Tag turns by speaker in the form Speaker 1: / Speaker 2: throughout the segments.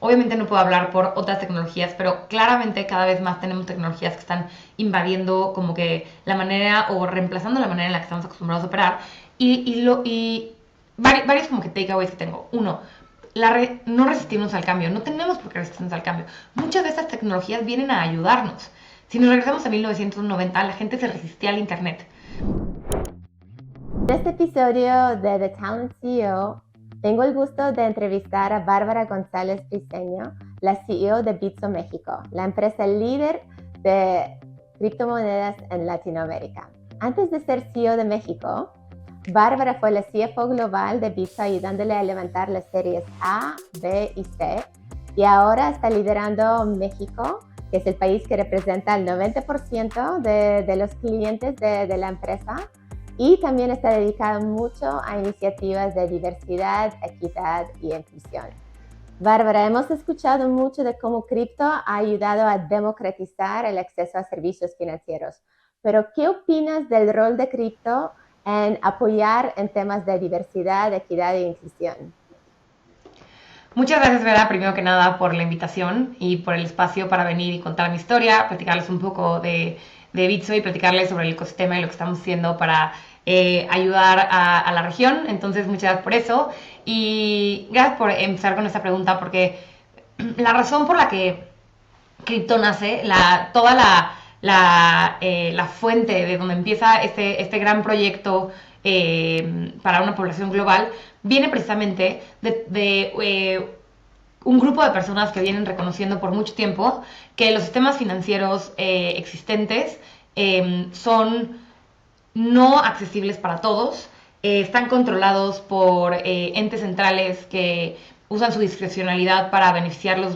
Speaker 1: Obviamente no puedo hablar por otras tecnologías, pero claramente cada vez más tenemos tecnologías que están invadiendo como que la manera o reemplazando la manera en la que estamos acostumbrados a operar. Y varios como que takeaways que tengo. Uno, no resistirnos al cambio. No tenemos por qué resistirnos al cambio. Muchas de estas tecnologías vienen a ayudarnos. Si nos regresamos a 1990, la gente se resistía al Internet.
Speaker 2: En este episodio de The Talent CEO, tengo el gusto de entrevistar a Bárbara González Briceño, la CEO de Bitso México, la empresa líder de criptomonedas en Latinoamérica. Antes de ser CEO de México, Bárbara fue la CFO global de Bitso, ayudándole a levantar las series A, B y C, y ahora está liderando México, que es el país que representa el 90% de los clientes de la empresa, y también está dedicado mucho a iniciativas de diversidad, equidad y inclusión. Bárbara, hemos escuchado mucho de cómo cripto ha ayudado a democratizar el acceso a servicios financieros, pero ¿qué opinas del rol de cripto en apoyar en temas de diversidad, equidad e inclusión?
Speaker 1: Muchas gracias, Vera, primero que nada, por la invitación y por el espacio para venir y contar mi historia, platicarles un poco de Bitso y platicarles sobre el ecosistema y lo que estamos haciendo para ayudar a la región. Entonces, muchas gracias por eso. Y gracias por empezar con esta pregunta, porque la razón por la que cripto nace, toda la fuente de donde empieza este gran proyecto para una población global, viene precisamente de un grupo de personas que vienen reconociendo por mucho tiempo que los sistemas financieros existentes son no accesibles para todos, están controlados por entes centrales que usan su discrecionalidad para beneficiar los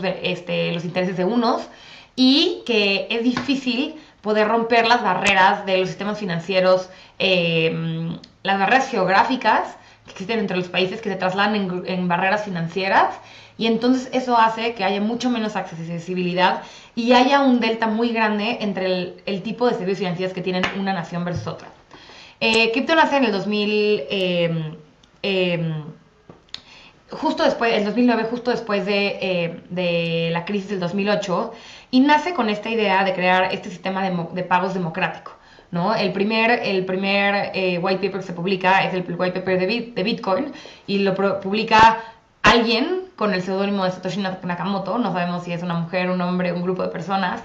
Speaker 1: intereses de unos, y que es difícil poder romper las barreras de los sistemas financieros, las barreras geográficas que existen entre los países, que se trasladan en barreras financieras, y entonces eso hace que haya mucho menos accesibilidad y haya un delta muy grande entre el tipo de servicios financieros que tienen una nación versus otra. Crypto nace en el 2000, justo después, el 2009, justo después de la crisis del 2008, y nace con esta idea de crear este sistema de pagos democrático, ¿no? El primer white paper que se publica es el white paper de Bitcoin, y lo publica alguien con el seudónimo de Satoshi Nakamoto. No sabemos si es una mujer, un hombre, un grupo de personas,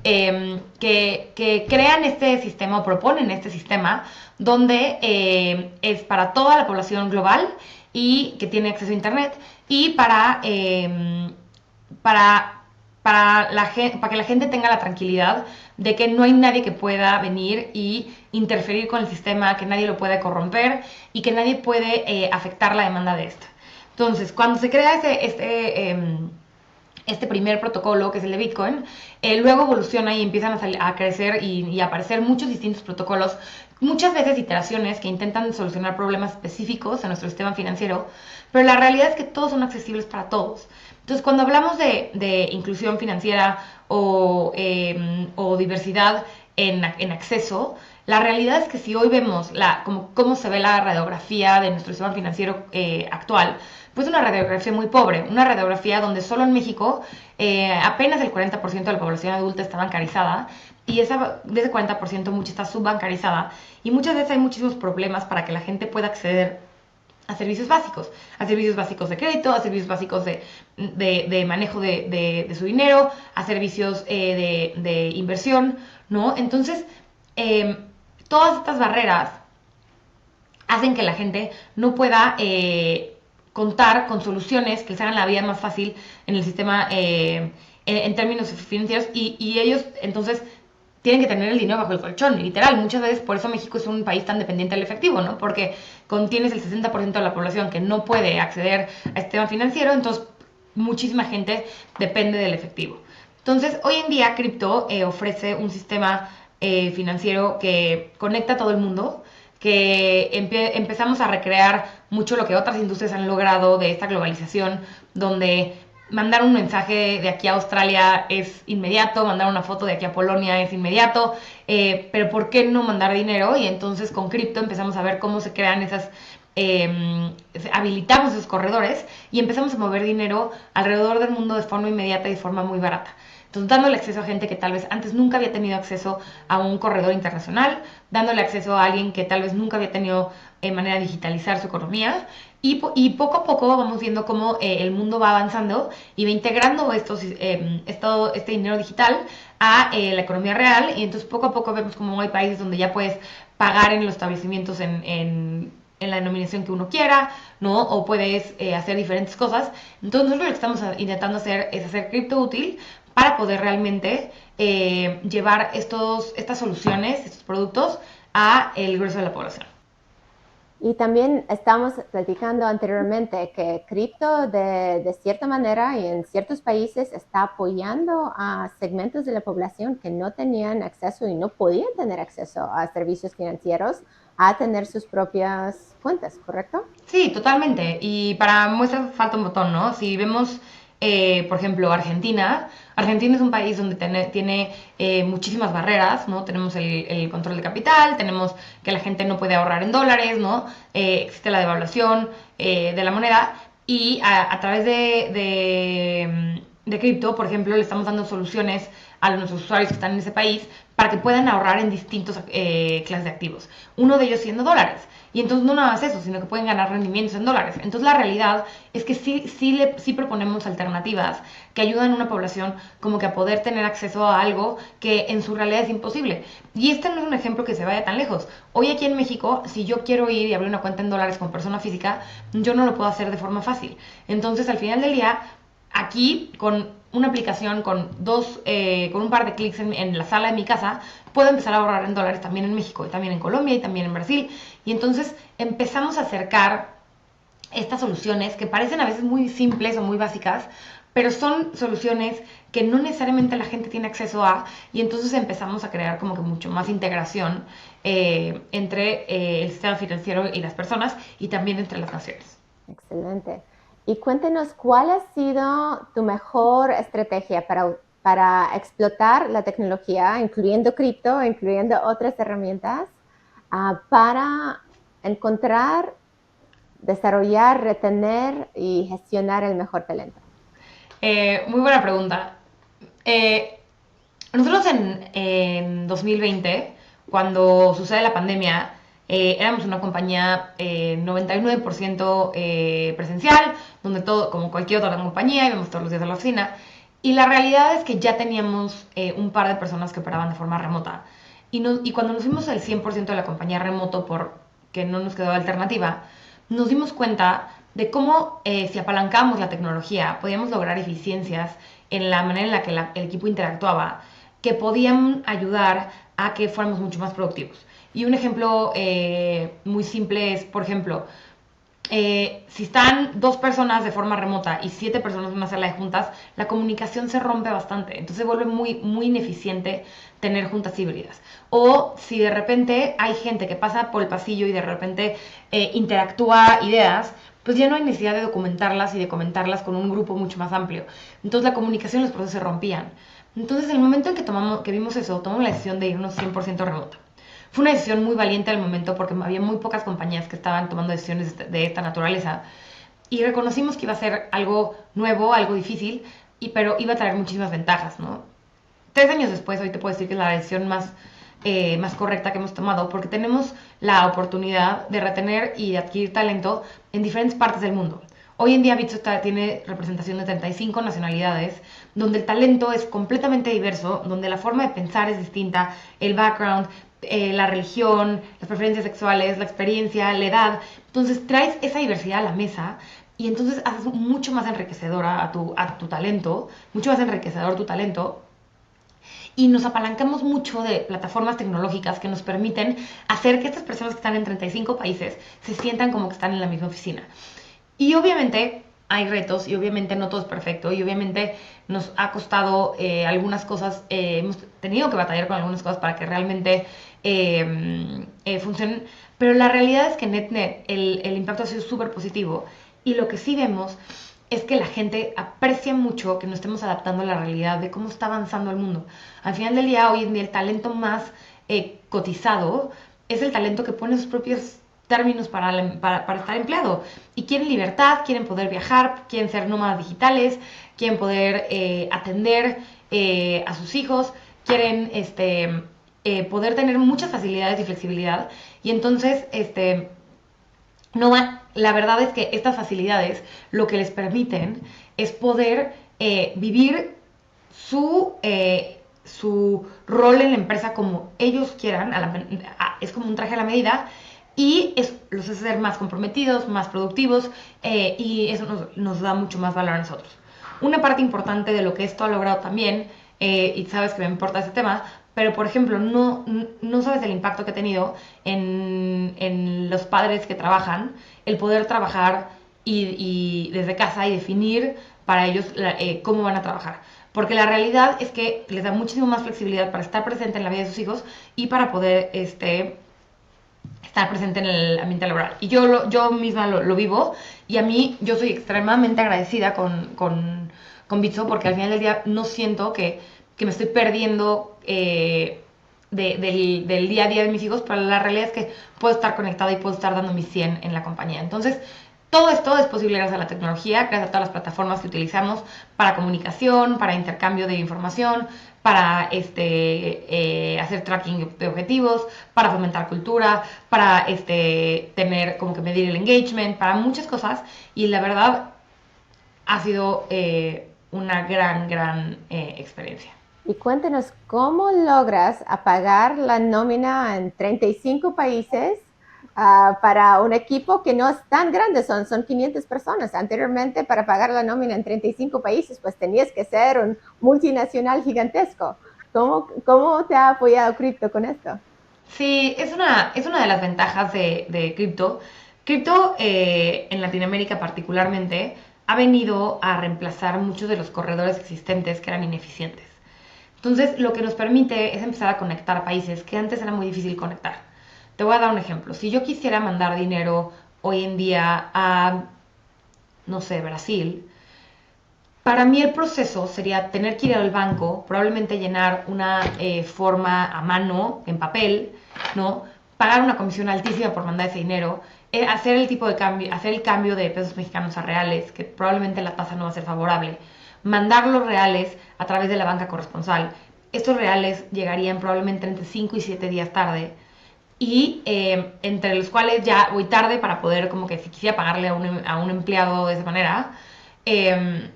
Speaker 1: que crean este sistema o proponen este sistema donde es para toda la población global y que tiene acceso a internet, y para, para que la gente tenga la tranquilidad de que no hay nadie que pueda venir y interferir con el sistema, que nadie lo puede corromper y que nadie puede afectar la demanda de esta. Entonces, cuando se crea este primer protocolo, que es el de Bitcoin, luego evoluciona y empiezan a crecer y a aparecer muchos distintos protocolos, muchas veces iteraciones que intentan solucionar problemas específicos en nuestro sistema financiero, pero la realidad es que todos son accesibles para todos. Entonces, cuando hablamos de inclusión financiera o diversidad en acceso, la realidad es que si hoy vemos cómo se ve la radiografía de nuestro sistema financiero actual, pues una radiografía muy pobre, una radiografía donde solo en México apenas el 40% de la población adulta está bancarizada, y de ese 40% mucha está subbancarizada, y muchas veces hay muchísimos problemas para que la gente pueda acceder a servicios básicos de crédito, a servicios básicos de manejo de su dinero, a servicios de inversión, ¿no? Entonces, todas estas barreras hacen que la gente no pueda contar con soluciones que les hagan la vida más fácil en el sistema, en términos financieros, y ellos entonces tienen que tener el dinero bajo el colchón, literal. Muchas veces por eso México es un país tan dependiente del efectivo, ¿no? Porque contienes el 60% de la población que no puede acceder al sistema financiero, entonces muchísima gente depende del efectivo. Entonces, hoy en día, cripto ofrece un sistema financiero que conecta a todo el mundo, que empezamos a recrear mucho lo que otras industrias han logrado de esta globalización, donde mandar un mensaje de aquí a Australia es inmediato, mandar una foto de aquí a Polonia es inmediato, pero ¿por qué no mandar dinero? Y entonces con cripto empezamos a ver cómo se crean habilitamos esos corredores y empezamos a mover dinero alrededor del mundo de forma inmediata y de forma muy barata. Entonces, dándole acceso a gente que tal vez antes nunca había tenido acceso a un corredor internacional, dándole acceso a alguien que tal vez nunca había tenido manera de digitalizar su economía. Y poco a poco vamos viendo cómo el mundo va avanzando y va integrando este dinero digital a la economía real. Y entonces poco a poco vemos cómo hay países donde ya puedes pagar en los establecimientos en la denominación que uno quiera, ¿no? O puedes hacer diferentes cosas. Entonces nosotros lo que estamos intentando hacer es hacer cripto útil para poder realmente llevar estas soluciones, estos productos a el grueso de la población.
Speaker 2: Y también estamos platicando anteriormente que cripto de cierta manera y en ciertos países está apoyando a segmentos de la población que no tenían acceso y no podían tener acceso a servicios financieros a tener sus propias cuentas, ¿correcto?
Speaker 1: Sí, totalmente. Y para muestras falta un botón, ¿no? Si vemos, por ejemplo, Argentina. Argentina es un país donde tiene muchísimas barreras, ¿no? Tenemos el control de capital, tenemos que la gente no puede ahorrar en dólares, ¿no? Existe la devaluación de la moneda y a través de cripto, por ejemplo, le estamos dando soluciones a nuestros usuarios que están en ese país para que puedan ahorrar en distintos clases de activos. Uno de ellos siendo dólares. Y entonces no nada más eso, sino que pueden ganar rendimientos en dólares. Entonces la realidad es que sí proponemos alternativas que ayudan a una población como que a poder tener acceso a algo que en su realidad es imposible. Y este no es un ejemplo que se vaya tan lejos. Hoy aquí en México, si yo quiero ir y abrir una cuenta en dólares con persona física, yo no lo puedo hacer de forma fácil. Entonces al final del día, aquí con una aplicación con con un par de clics en la sala de mi casa, puedo empezar a ahorrar en dólares también en México, y también en Colombia, y también en Brasil. Y entonces empezamos a acercar estas soluciones que parecen a veces muy simples o muy básicas, pero son soluciones que no necesariamente la gente tiene acceso a, y entonces empezamos a crear como que mucho más integración entre el sistema financiero y las personas, y también entre las naciones.
Speaker 2: Excelente. Y cuéntenos, ¿cuál ha sido tu mejor estrategia para explotar la tecnología, incluyendo cripto, incluyendo otras herramientas, para encontrar, desarrollar, retener y gestionar el mejor talento?
Speaker 1: Muy buena pregunta. Eh, Nosotros en 2020, cuando sucede la pandemia, éramos una compañía 99% presencial, donde todo, como cualquier otra compañía, íbamos todos los días a la oficina. Y la realidad es que ya teníamos un par de personas que operaban de forma remota. Y cuando nos fuimos al 100% de la compañía remoto porque no nos quedó alternativa, nos dimos cuenta de cómo si apalancamos la tecnología podíamos lograr eficiencias en la manera en la que el equipo interactuaba que podían ayudar a que fuéramos mucho más productivos. Y un ejemplo muy simple es, por ejemplo, si están 2 personas de forma remota y 7 personas en una sala de juntas, la comunicación se rompe bastante. Entonces se vuelve muy ineficiente tener juntas híbridas. O si de repente hay gente que pasa por el pasillo y de repente interactúa ideas, pues ya no hay necesidad de documentarlas y de comentarlas con un grupo mucho más amplio. Entonces la comunicación y los procesos se rompían. Entonces, en el momento en que vimos eso, tomamos la decisión de irnos 100% remota. Fue una decisión muy valiente al momento porque había muy pocas compañías que estaban tomando decisiones de esta naturaleza y reconocimos que iba a ser algo nuevo, algo difícil, pero iba a traer muchísimas ventajas, ¿no? 3 años después, hoy te puedo decir que es la decisión más correcta que hemos tomado porque tenemos la oportunidad de retener y de adquirir talento en diferentes partes del mundo. Hoy en día Bitso tiene representación de 35 nacionalidades, donde el talento es completamente diverso, donde la forma de pensar es distinta, el background, la religión, las preferencias sexuales, la experiencia, la edad. Entonces traes esa diversidad a la mesa y entonces haces mucho más enriquecedora a tu talento, mucho más enriquecedor tu talento y nos apalancamos mucho de plataformas tecnológicas que nos permiten hacer que estas personas que están en 35 países se sientan como que están en la misma oficina. Y obviamente hay retos y obviamente no todo es perfecto y obviamente nos ha costado algunas cosas, hemos tenido que batallar con algunas cosas para que realmente funcionen, pero la realidad es que net el impacto ha sido súper positivo y lo que sí vemos es que la gente aprecia mucho que nos estemos adaptando a la realidad de cómo está avanzando el mundo. Al final del día, hoy en día, el talento más cotizado es el talento que pone sus propios términos para estar empleado. Y quieren libertad, quieren poder viajar, quieren ser nómadas digitales, quieren poder atender a sus hijos, quieren poder tener muchas facilidades y flexibilidad. Y entonces, la verdad es que estas facilidades lo que les permiten es poder vivir su rol en la empresa como ellos quieran, es como un traje a la medida, y los hace ser más comprometidos, más productivos, y eso nos da mucho más valor a nosotros. Una parte importante de lo que esto ha logrado también, y sabes que me importa este tema, pero por ejemplo, no sabes el impacto que ha tenido en los padres que trabajan, el poder trabajar y desde casa y definir para ellos cómo van a trabajar. Porque la realidad es que les da muchísimo más flexibilidad para estar presente en la vida de sus hijos y para poder estar presente en el ambiente laboral. Y yo misma lo vivo, y a mí yo soy extremadamente agradecida con Bitso, porque al final del día no siento que me estoy perdiendo del día a día de mis hijos, pero la realidad es que puedo estar conectada y puedo estar dando mi 100 en la compañía. Entonces, todo esto es posible gracias a la tecnología, gracias a todas las plataformas que utilizamos para comunicación, para intercambio de información, para hacer tracking de objetivos, para fomentar cultura, para tener como que medir el engagement, para muchas cosas. Y la verdad ha sido una gran experiencia.
Speaker 2: Y cuéntenos cómo logras apagar la nómina en 35 países para un equipo que no es tan grande, son 500 personas. Anteriormente, para pagar la nómina en 35 países, pues tenías que ser un multinacional gigantesco. ¿Cómo te ha apoyado Crypto con esto?
Speaker 1: Sí, es una de las ventajas de cripto. Cripto en Latinoamérica particularmente ha venido a reemplazar muchos de los corredores existentes que eran ineficientes. Entonces, lo que nos permite es empezar a conectar países que antes era muy difícil conectar. Te voy a dar un ejemplo. Si yo quisiera mandar dinero hoy en día a, no sé, Brasil, para mí el proceso sería tener que ir al banco, probablemente llenar una forma a mano, en papel, ¿no? Pagar una comisión altísima por mandar ese dinero, hacer el tipo de cambio, hacer el cambio de pesos mexicanos a reales, que probablemente la tasa no va a ser favorable, mandar los reales a través de la banca corresponsal. Estos reales llegarían probablemente entre 5 y 7 días tarde, y entre los cuales ya voy tarde para poder, como que si quisiera pagarle a un empleado de esa manera, eh,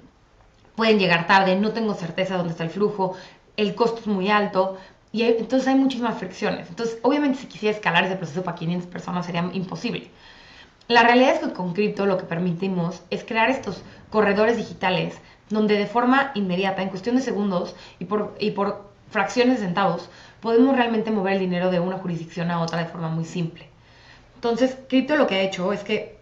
Speaker 1: pueden llegar tarde, no tengo certeza de dónde está el flujo, el costo es muy alto, y entonces hay muchísimas fricciones. Entonces, obviamente, si quisiera escalar ese proceso para 500 personas sería imposible. La realidad es que con cripto lo que permitimos es crear estos corredores digitales donde de forma inmediata, en cuestión de segundos y por fracciones de centavos, podemos realmente mover el dinero de una jurisdicción a otra de forma muy simple. Entonces, cripto lo que ha hecho es que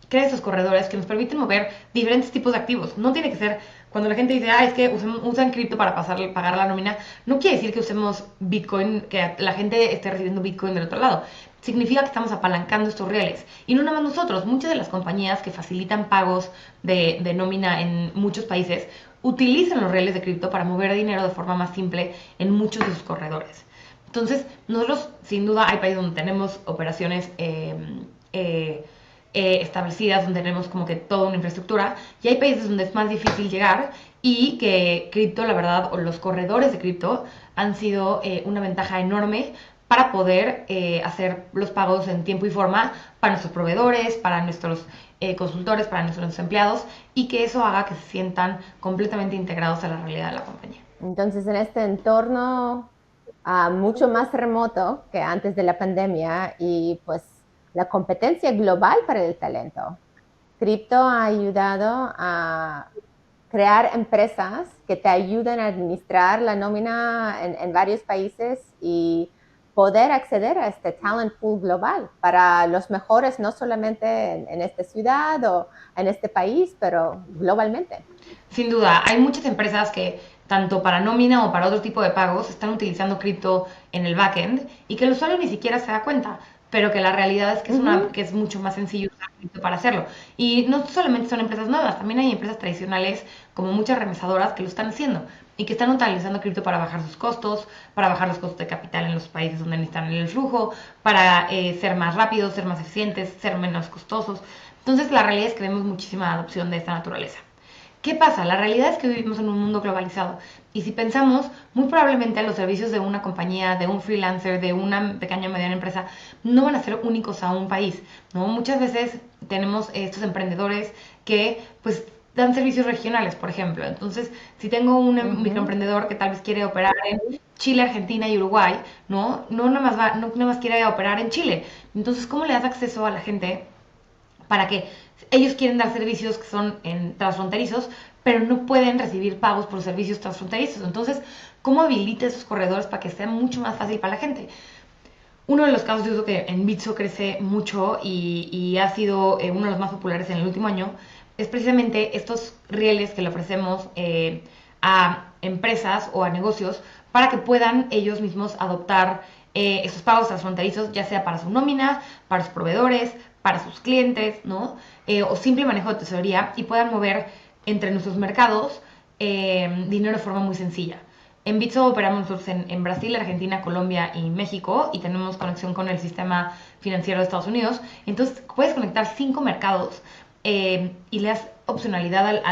Speaker 1: crea estos corredores que nos permiten mover diferentes tipos de activos. No tiene que ser, cuando la gente dice, es que usan cripto para pagar la nómina, no quiere decir que usemos Bitcoin, que la gente esté recibiendo Bitcoin del otro lado. Significa que estamos apalancando estos reales. Y no nada más nosotros, muchas de las compañías que facilitan pagos de nómina en muchos países utilizan los reales de cripto para mover dinero de forma más simple en muchos de sus corredores. Entonces, nosotros, sin duda, hay países donde tenemos operaciones establecidas, donde tenemos como que toda una infraestructura, y hay países donde es más difícil llegar, y que cripto, la verdad, o los corredores de cripto han sido una ventaja enorme para poder hacer los pagos en tiempo y forma para nuestros proveedores, para nuestros consultores, para nuestros empleados, y que eso haga que se sientan completamente integrados a la realidad de la compañía.
Speaker 2: Entonces, en este entorno mucho más remoto que antes de la pandemia y pues la competencia global para el talento, Crypto ha ayudado a crear empresas que te ayuden a administrar la nómina en varios países y poder acceder a este talent pool global para los mejores, no solamente en esta ciudad o en este país, pero globalmente.
Speaker 1: Sin duda, hay muchas empresas que tanto para nómina o para otro tipo de pagos están utilizando cripto en el backend, y que el usuario ni siquiera se da cuenta, pero que la realidad es que, que es mucho más sencillo usar cripto para hacerlo. Y no solamente son empresas nuevas, también hay empresas tradicionales como muchas remesadoras que lo están haciendo y que están utilizando cripto para bajar sus costos, para bajar los costos de capital en los países donde necesitan el flujo, para ser más rápidos, ser más eficientes, ser menos costosos. Entonces la realidad es que vemos muchísima adopción de esta naturaleza. ¿Qué pasa? La realidad es que vivimos en un mundo globalizado y si pensamos, muy probablemente los servicios de una compañía, de un freelancer, de una pequeña o mediana empresa, no van a ser únicos a un país, ¿no? Muchas veces tenemos estos emprendedores que, pues, dan servicios regionales, por ejemplo. Entonces, si tengo un microemprendedor que tal vez quiere operar en Chile, Argentina y Uruguay, ¿no? No nada más quiere operar en Chile. Entonces, ¿cómo le das acceso a la gente para que ellos quieren dar servicios que son transfronterizos, pero no pueden recibir pagos por servicios transfronterizos? Entonces, ¿cómo habilita esos corredores para que sea mucho más fácil para la gente? Uno de los casos de uso que en Bitso crece mucho y ha sido uno de los más populares en el último año es precisamente estos rieles que le ofrecemos a empresas o a negocios para que puedan ellos mismos adoptar esos pagos transfronterizos, ya sea para su nómina, para sus proveedores, para sus clientes, ¿no? O simple manejo de tesorería y puedan mover entre nuestros mercados dinero de forma muy sencilla. En Bitso operamos nosotros en Brasil, Argentina, Colombia y México y tenemos conexión con el sistema financiero de Estados Unidos. Entonces puedes conectar 5 mercados y le das opcionalidad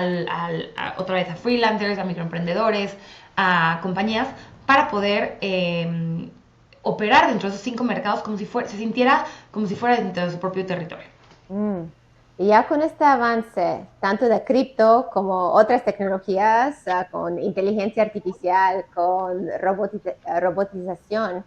Speaker 1: otra vez a freelancers, a microemprendedores, a compañías para poder operar dentro de esos 5 mercados como si fuera, se sintiera como si fuera dentro de su propio territorio.
Speaker 2: Y ya con este avance, tanto de cripto como otras tecnologías, con inteligencia artificial, con robotización,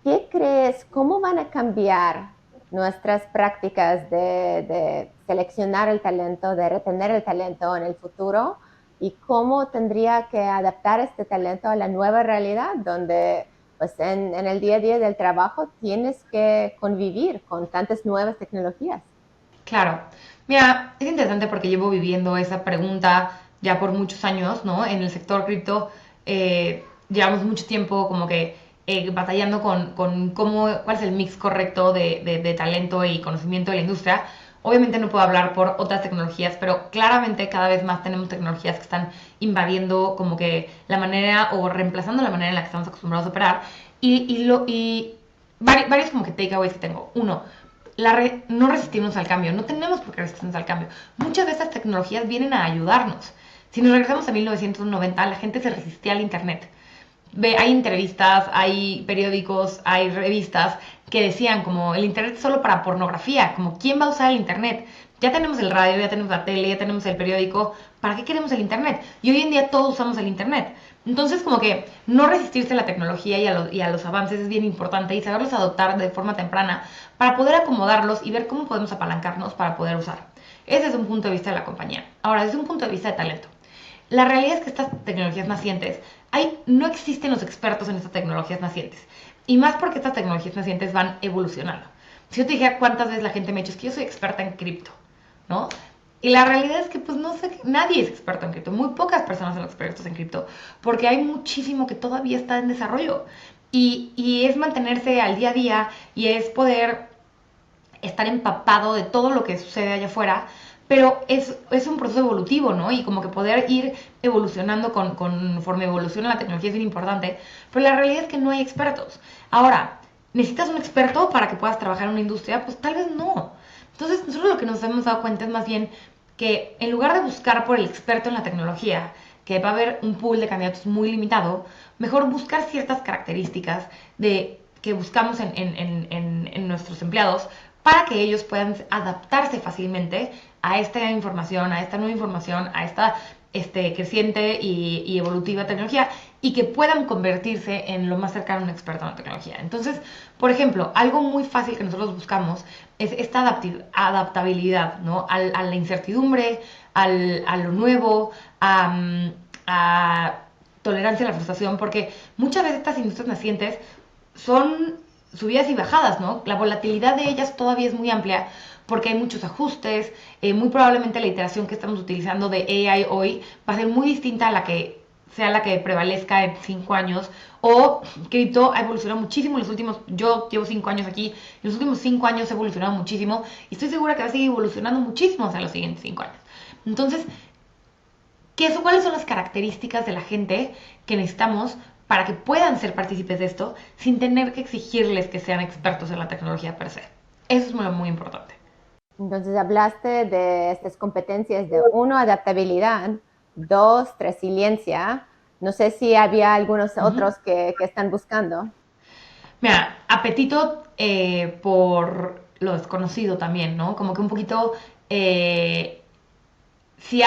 Speaker 2: ¿qué crees? ¿Cómo van a cambiar nuestras prácticas de seleccionar el talento, de retener el talento en el futuro? ¿Y cómo tendría que adaptar este talento a la nueva realidad donde pues en el día a día del trabajo tienes que convivir con tantas nuevas tecnologías?
Speaker 1: Claro. Mira, es interesante porque llevo viviendo esa pregunta ya por muchos años, ¿no? En el sector cripto llevamos mucho tiempo como que batallando con cuál es el mix correcto de talento y conocimiento de la industria. Obviamente no puedo hablar por otras tecnologías, pero claramente cada vez más tenemos tecnologías que están invadiendo como que la manera o reemplazando la manera en la que estamos acostumbrados a operar. Y varios como que takeaways que tengo. Uno, no resistirnos al cambio, no tenemos por qué resistirnos al cambio. Muchas de estas tecnologías vienen a ayudarnos. Si nos regresamos a 1990, la gente se resistía al Internet. Hay entrevistas, hay periódicos, hay revistas que decían como el Internet es solo para pornografía, como ¿quién va a usar el Internet? Ya tenemos el radio, ya tenemos la tele, ya tenemos el periódico, ¿para qué queremos el Internet? Y hoy en día todos usamos el Internet. Entonces, como que no resistirse a la tecnología y a los avances es bien importante y saberlos adoptar de forma temprana para poder acomodarlos y ver cómo podemos apalancarnos para poder usar. Ese es un punto de vista de la compañía. Ahora, desde un punto de vista de talento. La realidad es que estas tecnologías nacientes, no existen los expertos en estas tecnologías nacientes. Y más porque estas tecnologías nacientes van evolucionando. Si yo te dijera cuántas veces la gente me ha dicho, es que yo soy experta en cripto, ¿no? Y la realidad es que pues no sé, nadie es experto en cripto, muy pocas personas son expertos en cripto, porque hay muchísimo que todavía está en desarrollo. Y es mantenerse al día a día y es poder estar empapado de todo lo que sucede allá afuera, pero es un proceso evolutivo, ¿no? Y como que poder ir evolucionando conforme evoluciona la tecnología es bien importante, pero la realidad es que no hay expertos. Ahora, ¿necesitas un experto para que puedas trabajar en una industria? Pues tal vez no. Entonces, nosotros lo que nos hemos dado cuenta es más bien que en lugar de buscar por el experto en la tecnología, que va a haber un pool de candidatos muy limitado, mejor buscar ciertas características que buscamos en nuestros empleados para que ellos puedan adaptarse fácilmente a esta información, a esta nueva información, a esta creciente y evolutiva tecnología y que puedan convertirse en lo más cercano a un experto en la tecnología. Entonces, por ejemplo, algo muy fácil que nosotros buscamos es esta adaptabilidad, ¿no? A la incertidumbre, a lo nuevo, a tolerancia a la frustración, porque muchas veces estas industrias nacientes son subidas y bajadas, ¿no? La volatilidad de ellas todavía es muy amplia porque hay muchos ajustes, muy probablemente la iteración que estamos utilizando de AI hoy va a ser muy distinta a la que sea la que prevalezca en 5 años, o cripto ha evolucionado muchísimo en los últimos, yo llevo 5 años aquí, en los últimos 5 años ha evolucionado muchísimo, y estoy segura que va a seguir evolucionando muchísimo en los siguientes 5 años. Entonces, ¿cuáles son las características de la gente que necesitamos para que puedan ser partícipes de esto sin tener que exigirles que sean expertos en la tecnología per se? Eso es muy importante.
Speaker 2: Entonces hablaste de estas competencias de 1, adaptabilidad, 2, resiliencia. No sé si había algunos otros que están buscando.
Speaker 1: Mira, apetito por lo desconocido también, ¿no? Como que un poquito, si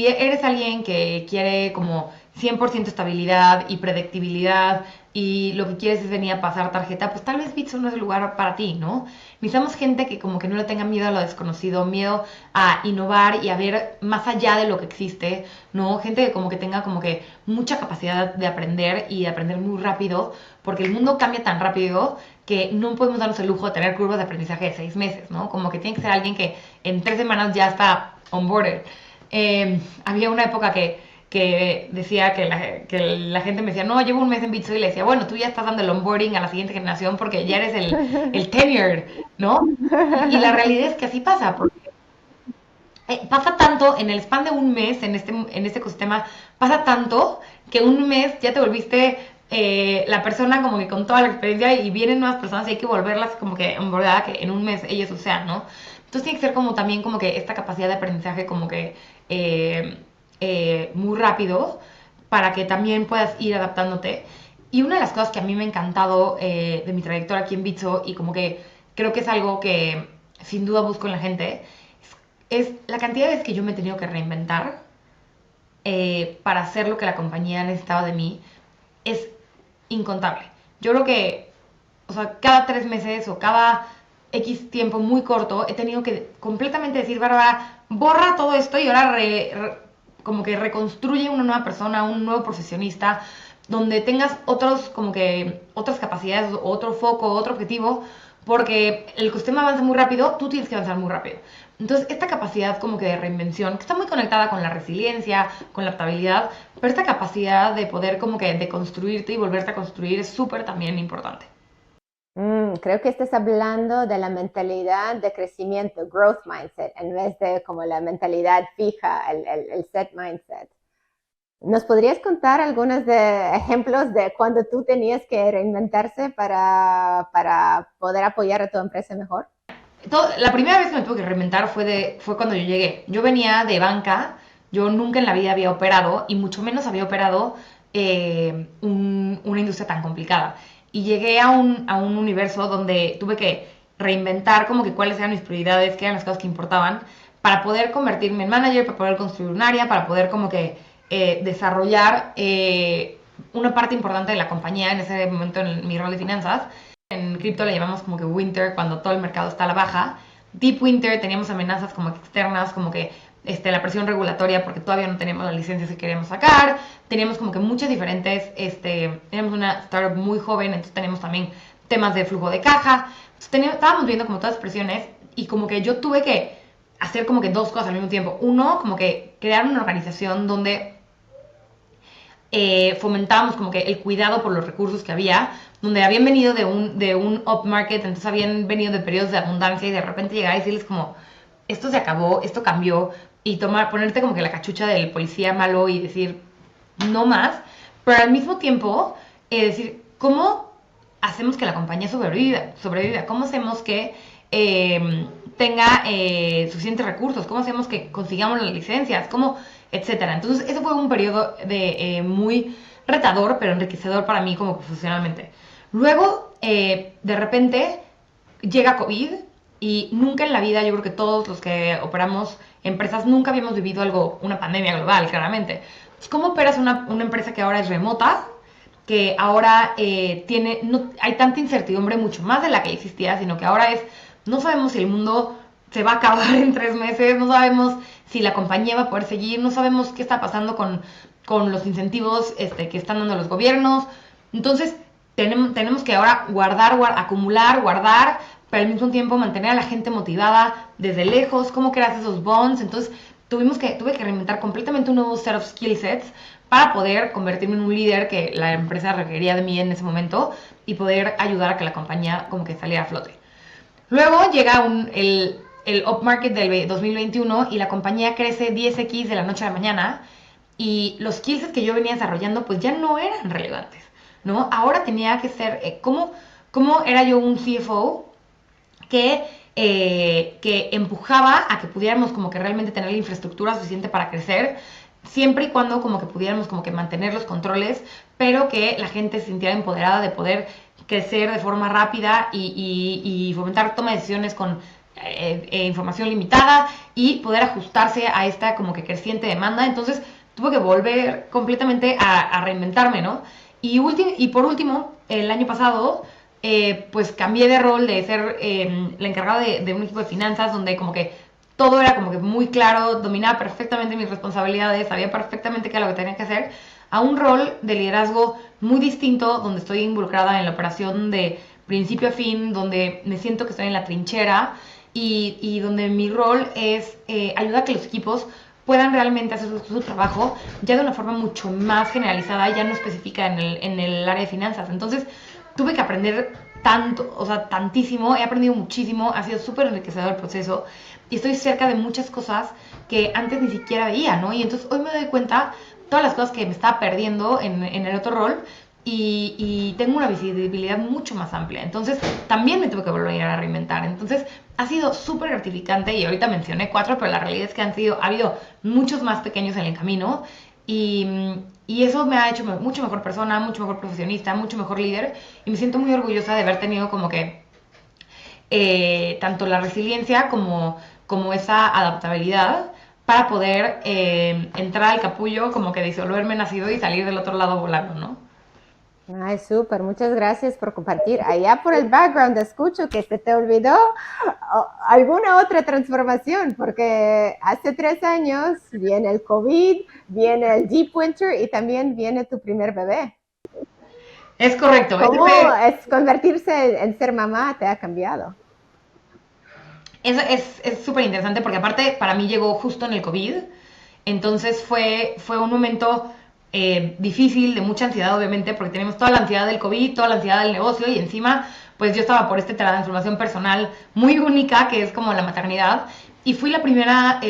Speaker 1: eres alguien que quiere como 100% estabilidad y predictibilidad y lo que quieres es venir a pasar tarjeta, pues tal vez Bitso no es el lugar para ti, ¿no? Necesitamos gente que como que no le tenga miedo a lo desconocido, miedo a innovar y a ver más allá de lo que existe, ¿no? Gente que como que tenga como que mucha capacidad de aprender y de aprender muy rápido, porque el mundo cambia tan rápido que no podemos darnos el lujo de tener curvas de aprendizaje de 6 meses, ¿no? Como que tiene que ser alguien que en 3 semanas ya está on board. Había una época que decía que la gente me decía, no, llevo un mes en Bitso, y le decía, bueno, tú ya estás dando el onboarding a la siguiente generación porque ya eres el tenured, ¿no? Y la realidad es que así pasa, porque pasa tanto en el span de un mes en este ecosistema, pasa tanto que un mes ya te volviste la persona como que con toda la experiencia y vienen nuevas personas y hay que volverlas como que en verdad que en un mes ellos o sean, ¿no? Entonces tiene que ser como también como que esta capacidad de aprendizaje como que muy rápido para que también puedas ir adaptándote. Y una de las cosas que a mí me ha encantado de mi trayectoria aquí en Bitso y como que creo que es algo que sin duda busco en la gente es la cantidad de veces que yo me he tenido que reinventar para hacer lo que la compañía necesitaba de mí es incontable. Yo creo que, o sea, cada 3 meses o cada X tiempo muy corto he tenido que completamente decir, Bárbara, borra todo esto y ahora como que reconstruye una nueva persona, un nuevo profesionista, donde tengas otros, como que, otras capacidades, otro foco, otro objetivo, porque el ecosistema avanza muy rápido, tú tienes que avanzar muy rápido. Entonces, esta capacidad como que de reinvención, que está muy conectada con la resiliencia, con la adaptabilidad, pero esta capacidad de poder como que de construirte y volverte a construir es súper también importante.
Speaker 2: Creo que estás hablando de la mentalidad de crecimiento, growth mindset, en vez de como la mentalidad fija, el set mindset. ¿Nos podrías contar algunos de ejemplos de cuando tú tenías que reinventarse para poder apoyar a tu empresa mejor?
Speaker 1: La primera vez que me tuve que reinventar fue cuando yo llegué. Yo venía de banca, yo nunca en la vida había operado y mucho menos había operado una industria tan complicada. Y llegué a un universo donde tuve que reinventar como que cuáles eran mis prioridades, qué eran las cosas que importaban, para poder convertirme en manager, para poder construir un área, para poder como que desarrollar una parte importante de la compañía en ese momento en mi rol de finanzas. En cripto le llamamos como que winter, cuando todo el mercado está a la baja. Deep winter, teníamos amenazas como externas, como que la presión regulatoria porque todavía no teníamos la licencia que queríamos sacar. Teníamos como que muchas diferentes, teníamos una startup muy joven, entonces teníamos también temas de flujo de caja. Entonces estábamos viendo como todas las presiones y como que yo tuve que hacer como que dos cosas al mismo tiempo. Uno, como que crear una organización donde fomentábamos como que el cuidado por los recursos que había, donde habían venido de un upmarket, entonces habían venido de periodos de abundancia y de repente llegar y decirles como, esto se acabó, esto cambió, y ponerte como que la cachucha del policía malo y decir, no más, pero al mismo tiempo decir, ¿cómo hacemos que la compañía sobreviva? ¿Cómo hacemos que tenga suficientes recursos? ¿Cómo hacemos que consigamos las licencias? ¿Cómo? Etcétera. Entonces, eso fue un periodo de muy retador, pero enriquecedor para mí como profesionalmente. Luego, de repente, llega COVID y nunca en la vida, yo creo que todos los que operamos empresas, nunca habíamos vivido algo, una pandemia global, claramente. Entonces, ¿cómo operas una empresa que ahora es remota? Que ahora no, hay tanta incertidumbre, mucho más de la que existía, sino que ahora no sabemos si el mundo se va a acabar en 3 meses, no sabemos si la compañía va a poder seguir, no sabemos qué está pasando con los incentivos que están dando los gobiernos. Entonces, tenemos que ahora acumular, guardar, pero al mismo tiempo mantener a la gente motivada desde lejos, cómo creas esos bonds. Entonces, tuve que reinventar completamente un nuevo set of skill sets para poder convertirme en un líder que la empresa requería de mí en ese momento y poder ayudar a que la compañía como que saliera a flote. Luego llega el upmarket del 2021 y la compañía crece 10x de la noche a la mañana y los skills que yo venía desarrollando pues ya no eran relevantes, ¿no? Ahora tenía que ser, ¿cómo era yo un CFO que empujaba a que pudiéramos como que realmente tener la infraestructura suficiente para crecer, siempre y cuando como que pudiéramos como que mantener los controles, pero que la gente se sintiera empoderada de poder crecer de forma rápida y fomentar toma de decisiones con información limitada y poder ajustarse a esta como que creciente demanda. Entonces tuve que volver completamente a reinventarme, ¿no? Y por último, el año pasado, pues cambié de rol de ser la encargada de un equipo de finanzas donde como que todo era como que muy claro, dominaba perfectamente mis responsabilidades, sabía perfectamente qué era lo que tenía que hacer, a un rol de liderazgo muy distinto donde estoy involucrada en la operación de principio a fin, donde me siento que estoy en la trinchera y donde mi rol es ayudar a que los equipos puedan realmente hacer su trabajo ya de una forma mucho más generalizada, ya no específica en el área de finanzas. Entonces tuve que aprender tanto, o sea, tantísimo, he aprendido muchísimo, ha sido súper enriquecedor el proceso y estoy cerca de muchas cosas que antes ni siquiera veía, ¿no? Y entonces hoy me doy cuenta todas las cosas que me estaba perdiendo en el otro rol y tengo una visibilidad mucho más amplia. Entonces también me tuve que volver a reinventar. Entonces ha sido súper gratificante y ahorita mencioné 4, pero la realidad es que ha habido muchos más pequeños en el camino y eso me ha hecho mucho mejor persona, mucho mejor profesionista, mucho mejor líder y me siento muy orgullosa de haber tenido como que tanto la resiliencia como esa adaptabilidad para poder entrar al capullo, como que disolverme nacido y salir del otro lado volando, ¿no?
Speaker 2: Ay, súper, muchas gracias por compartir. Allá por el background escucho que se te olvidó alguna otra transformación, porque hace 3 años viene el COVID, viene el Deep Winter y también viene tu primer bebé.
Speaker 1: Es correcto.
Speaker 2: ¿Cómo es convertirse en ser mamá te ha cambiado?
Speaker 1: Es súper interesante porque aparte para mí llegó justo en el COVID, entonces fue un momento difícil, de mucha ansiedad obviamente, porque tenemos toda la ansiedad del COVID, toda la ansiedad del negocio y encima pues yo estaba por esta transformación personal muy única que es como la maternidad y fui la primera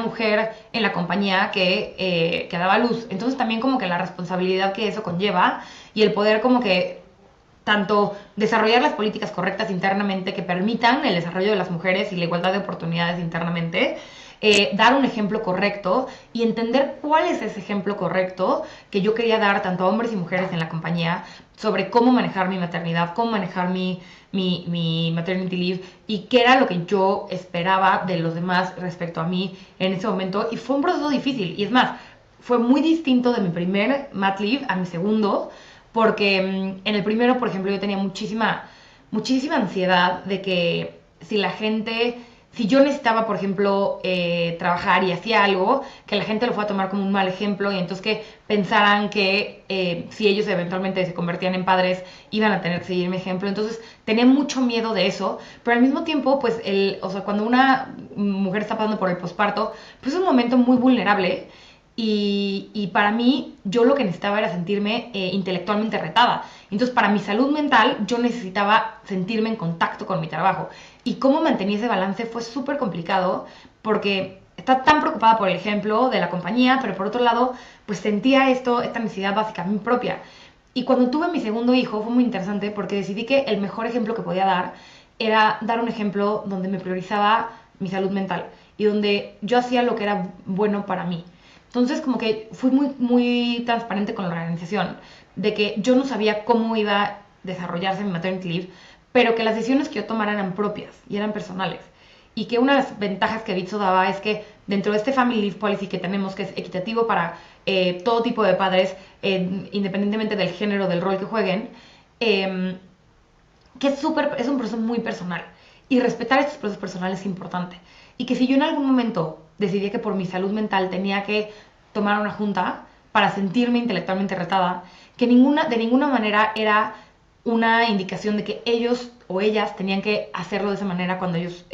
Speaker 1: mujer en la compañía que daba luz, entonces también como que la responsabilidad que eso conlleva y el poder como que tanto desarrollar las políticas correctas internamente que permitan el desarrollo de las mujeres y la igualdad de oportunidades internamente, dar un ejemplo correcto y entender cuál es ese ejemplo correcto que yo quería dar tanto a hombres y mujeres en la compañía sobre cómo manejar mi maternidad, cómo manejar mi maternity leave y qué era lo que yo esperaba de los demás respecto a mí en ese momento. Y fue un proceso difícil. Y es más, fue muy distinto de mi primer mat leave a mi segundo, porque en el primero, por ejemplo, yo tenía muchísima ansiedad de que si yo necesitaba, por ejemplo, trabajar y hacía algo, que la gente lo fuera a tomar como un mal ejemplo y entonces que pensaran que si ellos eventualmente se convertían en padres, iban a tener que seguir mi ejemplo. Entonces tenía mucho miedo de eso, pero al mismo tiempo, pues, o sea, cuando una mujer está pasando por el posparto, pues es un momento muy vulnerable y para mí, yo lo que necesitaba era sentirme intelectualmente retada. Entonces, para mi salud mental, yo necesitaba sentirme en contacto con mi trabajo. Y cómo mantenía ese balance fue súper complicado porque estaba tan preocupada por el ejemplo de la compañía, pero por otro lado, pues sentía esta necesidad básica, mi propia. Y cuando tuve mi segundo hijo fue muy interesante porque decidí que el mejor ejemplo que podía dar era dar un ejemplo donde me priorizaba mi salud mental y donde yo hacía lo que era bueno para mí. Entonces, como que fui muy transparente con la organización, de que yo no sabía cómo iba a desarrollarse mi maternity leave, pero que las decisiones que yo tomara eran propias y eran personales. Y que una de las ventajas que Bitso daba es que dentro de este Family Leave Policy que tenemos, que es equitativo para todo tipo de padres, independientemente del género, del rol que jueguen, que es un proceso muy personal. Y respetar estos procesos personales es importante. Y que si yo en algún momento decidí que por mi salud mental tenía que tomar una junta para sentirme intelectualmente retada, que de ninguna manera era una indicación de que ellos o ellas tenían que hacerlo de esa manera cuando ellos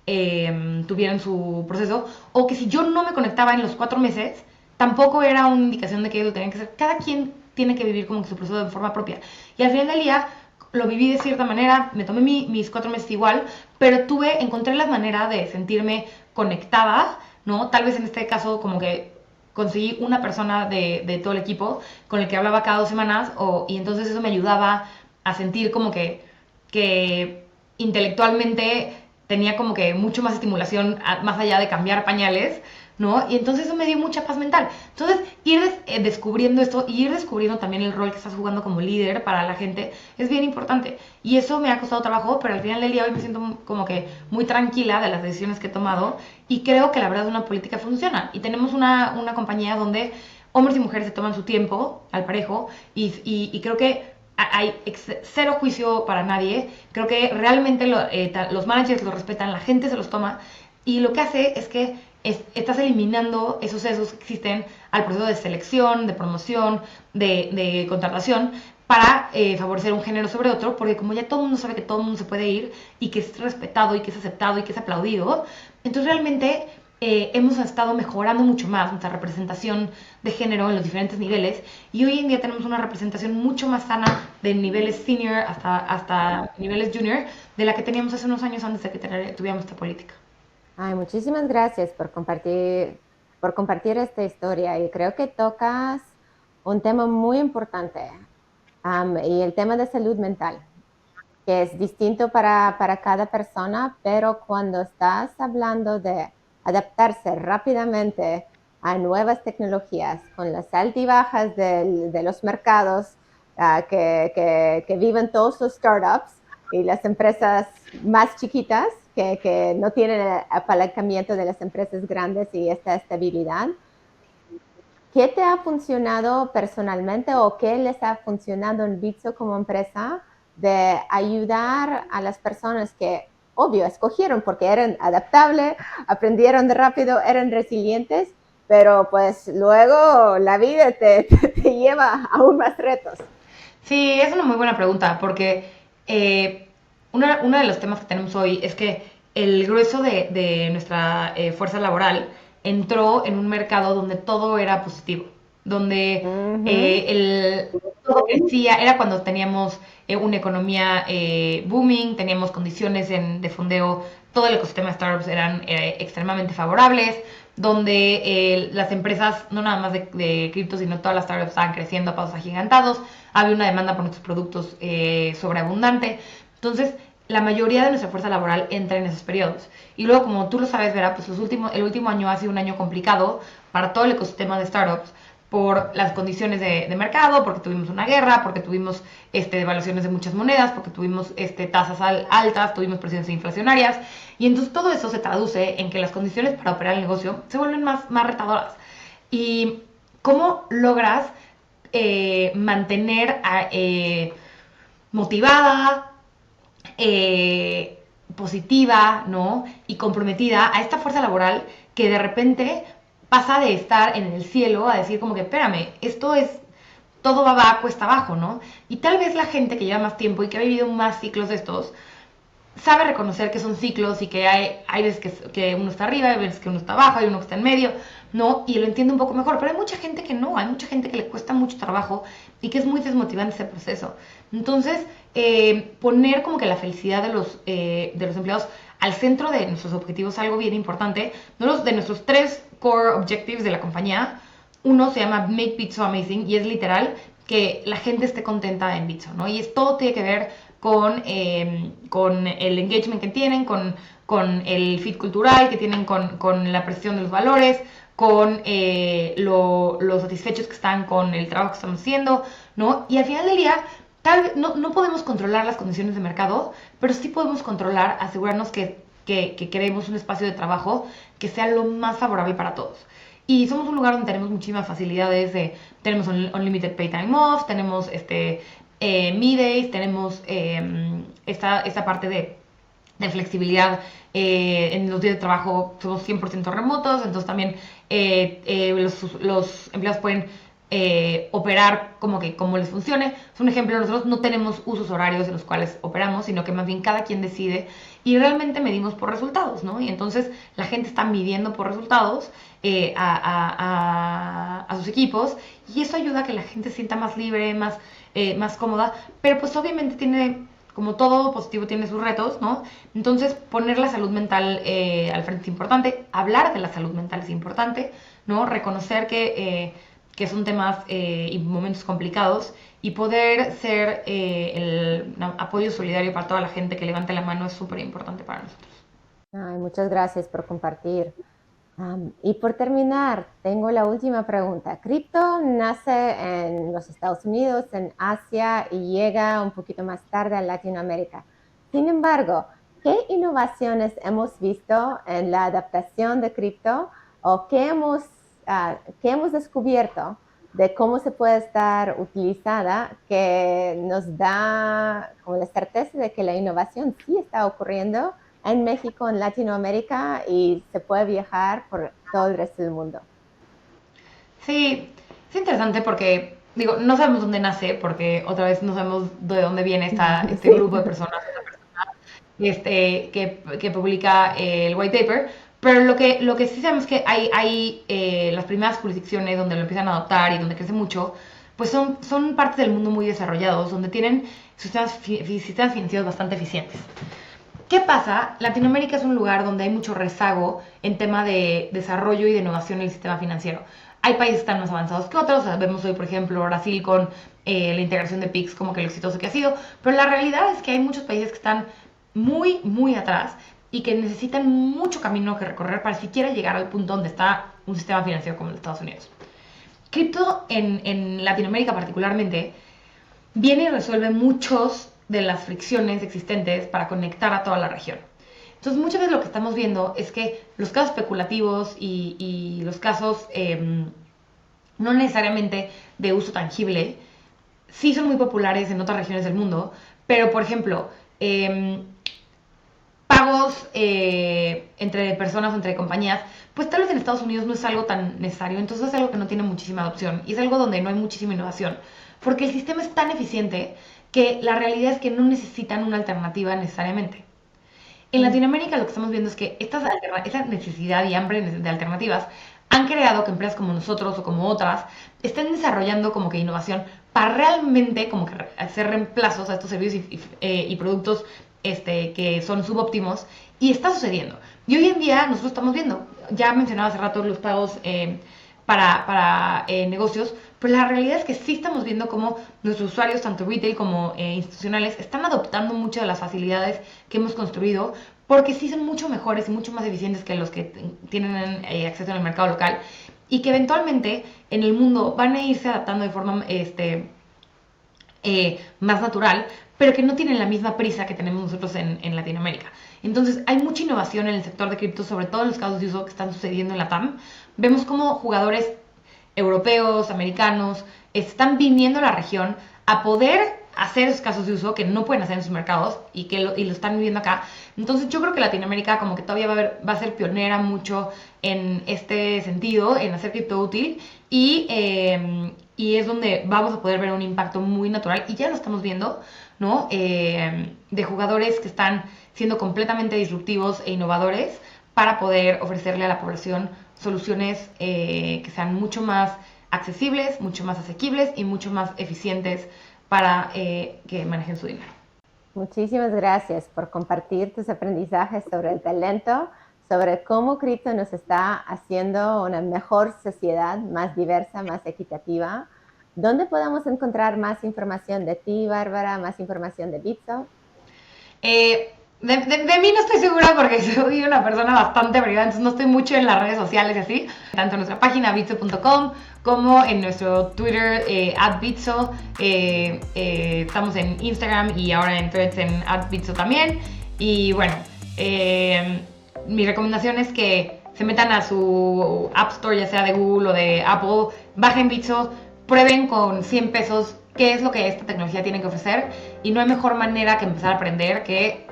Speaker 1: tuvieran su proceso, o que si yo no me conectaba en los 4 meses, tampoco era una indicación de que ellos lo tenían que hacer. Cada quien tiene que vivir como que su proceso de forma propia. Y al final del día lo viví de cierta manera, me tomé mis 4 meses igual, pero encontré la manera de sentirme conectada, ¿no? Tal vez en este caso como que conseguí una persona de todo el equipo con el que hablaba cada 2 semanas y entonces eso me ayudaba a sentir como que intelectualmente tenía como que mucho más estimulación más allá de cambiar pañales, ¿no? Y entonces eso me dio mucha paz mental. Entonces, ir descubriendo esto y ir descubriendo también el rol que estás jugando como líder para la gente es bien importante. Y eso me ha costado trabajo, pero al final del día hoy me siento como que muy tranquila de las decisiones que he tomado y creo que la verdad una política funciona. Y tenemos una compañía donde hombres y mujeres se toman su tiempo al parejo y creo que hay cero juicio para nadie. Creo que realmente los managers lo respetan, la gente se los toma y lo que hace es que estás eliminando esos sesgos que existen al proceso de selección, de promoción, de contratación para favorecer un género sobre otro, porque como ya todo el mundo sabe que todo el mundo se puede ir y que es respetado y que es aceptado y que es aplaudido, entonces realmente hemos estado mejorando mucho más nuestra representación de género en los diferentes niveles y hoy en día tenemos una representación mucho más sana de niveles senior hasta niveles junior de la que teníamos hace unos años antes de que tuviéramos esta política.
Speaker 2: Ay, muchísimas gracias por compartir esta historia y creo que tocas un tema muy importante, y el tema de salud mental, que es distinto para cada persona, pero cuando estás hablando de adaptarse rápidamente a nuevas tecnologías, con las altibajas de los mercados, que viven todos los startups y las empresas más chiquitas que no tienen el apalancamiento de las empresas grandes y esta estabilidad. ¿Qué te ha funcionado personalmente o qué les ha funcionado en Bitso como empresa de ayudar a las personas que, obvio, escogieron porque eran adaptables, aprendieron de rápido, eran resilientes, pero pues luego la vida te lleva a aún más retos?
Speaker 1: Sí, es una muy buena pregunta, porque uno de los temas que tenemos hoy es que el grueso de nuestra fuerza laboral entró en un mercado donde todo era positivo, donde todo crecía, era cuando teníamos una economía booming, teníamos condiciones de fondeo, todo el ecosistema de startups eran extremadamente favorables, donde las empresas, no nada más de cripto, sino todas las startups estaban creciendo a pasos agigantados, había una demanda por nuestros productos sobreabundante. Entonces, la mayoría de nuestra fuerza laboral entra en esos periodos. Y luego, como tú lo sabes, Vera, pues el último año ha sido un año complicado para todo el ecosistema de startups por las condiciones de mercado, porque tuvimos una guerra, porque tuvimos devaluaciones de muchas monedas, porque tuvimos tasas altas, tuvimos presiones inflacionarias, y entonces todo eso se traduce en que las condiciones para operar el negocio se vuelven más retadoras. ¿Y cómo logras mantener motivada, positiva, ¿no? Y comprometida a esta fuerza laboral que de repente pasa de estar en el cielo a decir como que, espérame, esto es, todo va cuesta abajo, ¿no? Y tal vez la gente que lleva más tiempo y que ha vivido más ciclos de estos, sabe reconocer que son ciclos y que hay veces que uno está arriba, hay veces que uno está abajo, hay uno que está en medio, ¿no? Y lo entiende un poco mejor, pero hay mucha gente que no, hay mucha gente que le cuesta mucho trabajo y que es muy desmotivante ese proceso. Entonces, poner como que la felicidad de los empleados al centro de nuestros objetivos es algo bien importante. De nuestros 3 core objectives de la compañía, uno se llama Make Bitso Amazing y es literal que la gente esté contenta en Bitso, ¿no? Y todo tiene que ver con el engagement que tienen, con el fit cultural que tienen, con la presión de los valores, con lo satisfechos que están con el trabajo que estamos haciendo, ¿no? Y al final del día, tal vez no podemos controlar las condiciones de mercado, pero sí podemos controlar, asegurarnos que queremos un espacio de trabajo que sea lo más favorable para todos. Y somos un lugar donde tenemos muchísimas facilidades, tenemos unlimited pay time off, tenemos me-days, tenemos esta parte de flexibilidad en los días de trabajo, somos 100% remotos, entonces también los empleados pueden operar como les funcione. Es un ejemplo, nosotros no tenemos usos horarios en los cuales operamos, sino que más bien cada quien decide y realmente medimos por resultados, ¿no? Y entonces la gente está midiendo por resultados a sus equipos y eso ayuda a que la gente se sienta más libre, más cómoda, pero pues obviamente tiene, como todo positivo, tiene sus retos, ¿no? Entonces poner la salud mental al frente es importante, hablar de la salud mental es importante, ¿no? Reconocer que son temas y momentos complicados y poder ser el apoyo solidario para toda la gente que levante la mano es súper importante para nosotros.
Speaker 2: Ay, muchas gracias por compartir. Y por terminar, tengo la última pregunta. Cripto nace en los Estados Unidos, en Asia y llega un poquito más tarde a Latinoamérica. Sin embargo, ¿qué innovaciones hemos visto en la adaptación de cripto o qué hemos descubierto de cómo se puede estar utilizada que nos da como la certeza de que la innovación sí está ocurriendo en México, en Latinoamérica y se puede viajar por todo el resto del mundo?
Speaker 1: Sí, es interesante porque, digo, no sabemos dónde nace, porque otra vez no sabemos de dónde viene este
Speaker 2: Sí.
Speaker 1: grupo de personas, que publica el white paper, pero lo que sí sabemos es que hay las primeras jurisdicciones donde lo empiezan a adoptar y donde crece mucho, pues son partes del mundo muy desarrollados, donde tienen sistemas financieros bastante eficientes. ¿Qué pasa? Latinoamérica es un lugar donde hay mucho rezago en tema de desarrollo y de innovación en el sistema financiero. Hay países que están más avanzados que otros. Vemos hoy, por ejemplo, Brasil con la integración de PIX, como que lo exitoso que ha sido. Pero la realidad es que hay muchos países que están muy, muy atrás y que necesitan mucho camino que recorrer para siquiera llegar al punto donde está un sistema financiero como el de Estados Unidos. Cripto en Latinoamérica particularmente viene y resuelve muchos de las fricciones existentes para conectar a toda la región. Entonces, muchas veces lo que estamos viendo es que los casos especulativos y los casos no necesariamente de uso tangible sí son muy populares en otras regiones del mundo, pero por ejemplo, pagos entre personas o entre compañías, pues tal vez en Estados Unidos no es algo tan necesario, entonces es algo que no tiene muchísima adopción y es algo donde no hay muchísima innovación, porque el sistema es tan eficiente que la realidad es que no necesitan una alternativa necesariamente. En Latinoamérica lo que estamos viendo es que esa necesidad y hambre de alternativas han creado que empresas como nosotros o como otras estén desarrollando como que innovación para realmente como que hacer reemplazos a estos servicios y productos que son subóptimos y está sucediendo. Y hoy en día nosotros estamos viendo, ya mencionaba hace rato los pagos para negocios, pero la realidad es que sí estamos viendo cómo nuestros usuarios, tanto retail como institucionales, están adoptando muchas de las facilidades que hemos construido porque sí son mucho mejores y mucho más eficientes que los que tienen acceso en el mercado local y que eventualmente en el mundo van a irse adaptando de forma más natural, pero que no tienen la misma prisa que tenemos nosotros en Latinoamérica. Entonces, hay mucha innovación en el sector de cripto, sobre todo en los casos de uso que están sucediendo en la TAM. Vemos como jugadores europeos, americanos, están viniendo a la región a poder hacer esos casos de uso que no pueden hacer en sus mercados y lo están viviendo acá. Entonces yo creo que Latinoamérica como que todavía va a ser pionera mucho en este sentido, en hacer cripto útil y es donde vamos a poder ver un impacto muy natural y ya lo estamos viendo, ¿no? De jugadores que están siendo completamente disruptivos e innovadores para poder ofrecerle a la población soluciones que sean mucho más accesibles, mucho más asequibles y mucho más eficientes para que manejen su dinero.
Speaker 2: Muchísimas gracias por compartir tus aprendizajes sobre el talento, sobre cómo cripto nos está haciendo una mejor sociedad, más diversa, más equitativa. ¿Dónde podemos encontrar más información de ti, Bárbara, más información de Bitso?
Speaker 1: De mí no estoy segura porque soy una persona bastante privada, entonces no estoy mucho en las redes sociales y así, tanto en nuestra página bitso.com como en nuestro Twitter @bitso, estamos en Instagram y ahora en Threads en @bitso también. Y bueno, mi recomendación es que se metan a su App Store, ya sea de Google o de Apple, bajen Bitso, prueben con 100 pesos qué es lo que esta tecnología tiene que ofrecer y no hay mejor manera que empezar a aprender que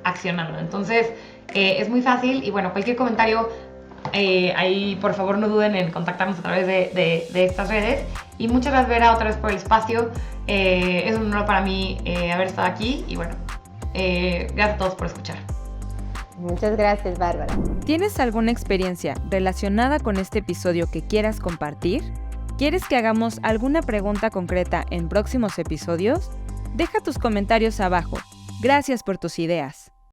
Speaker 1: accionando. Entonces, es muy fácil y bueno, cualquier comentario, ahí por favor no duden en contactarnos a través de estas redes. Y muchas gracias, Vera, otra vez por el espacio. Es un honor para mí haber estado aquí y bueno, gracias a todos por escuchar.
Speaker 2: Muchas gracias, Bárbara.
Speaker 3: ¿Tienes alguna experiencia relacionada con este episodio que quieras compartir? ¿Quieres que hagamos alguna pregunta concreta en próximos episodios? Deja tus comentarios abajo. Gracias por tus ideas.